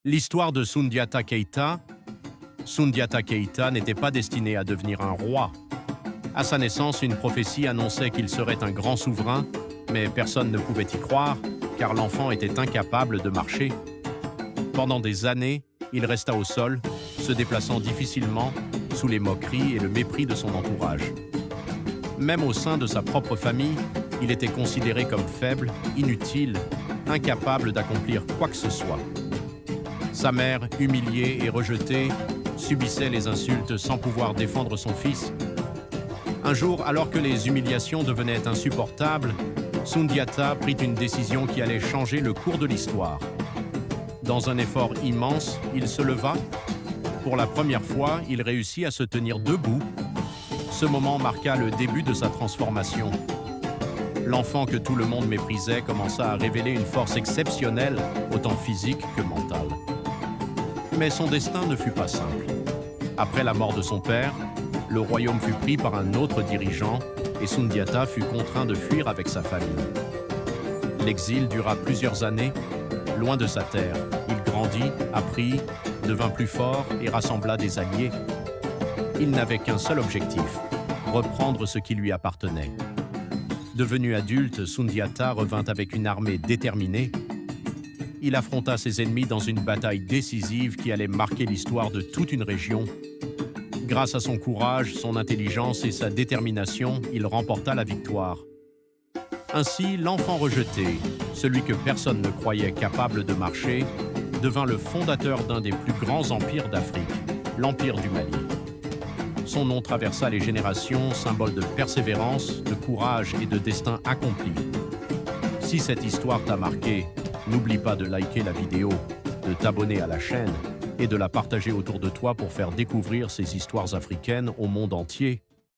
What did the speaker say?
L'histoire de Soundiata Keita. Soundiata Keita n'était pas destiné à devenir un roi. À sa naissance, une prophétie annonçait qu'il serait un grand souverain, mais personne ne pouvait y croire, car l'enfant était incapable de marcher. Pendant des années, il resta au sol, se déplaçant difficilement, sous les moqueries et le mépris de son entourage. Même au sein de sa propre famille, il était considéré comme faible, inutile, incapable d'accomplir quoi que ce soit. Sa mère, humiliée et rejetée, subissait les insultes sans pouvoir défendre son fils. Un jour, alors que les humiliations devenaient insupportables, Soundiata prit une décision qui allait changer le cours de l'histoire. Dans un effort immense, il se leva. Pour la première fois, il réussit à se tenir debout. Ce moment marqua le début de sa transformation. L'enfant que tout le monde méprisait commença à révéler une force exceptionnelle, autant physique que mentale. Mais son destin ne fut pas simple. Après la mort de son père, le royaume fut pris par un autre dirigeant et Soundiata fut contraint de fuir avec sa famille. L'exil dura plusieurs années, loin de sa terre. Il grandit, apprit, devint plus fort et rassembla des alliés. Il n'avait qu'un seul objectif, reprendre ce qui lui appartenait. Devenu adulte, Soundiata revint avec une armée déterminée. Il affronta ses ennemis dans une bataille décisive qui allait marquer l'histoire de toute une région. Grâce à son courage, son intelligence et sa détermination, il remporta la victoire. Ainsi, l'enfant rejeté, celui que personne ne croyait capable de marcher, devint le fondateur d'un des plus grands empires d'Afrique, l'Empire du Mali. Son nom traversa les générations, symbole de persévérance, de courage et de destin accompli. Si cette histoire t'a marqué, n'oublie pas de liker la vidéo, de t'abonner à la chaîne et de la partager autour de toi pour faire découvrir ces histoires africaines au monde entier.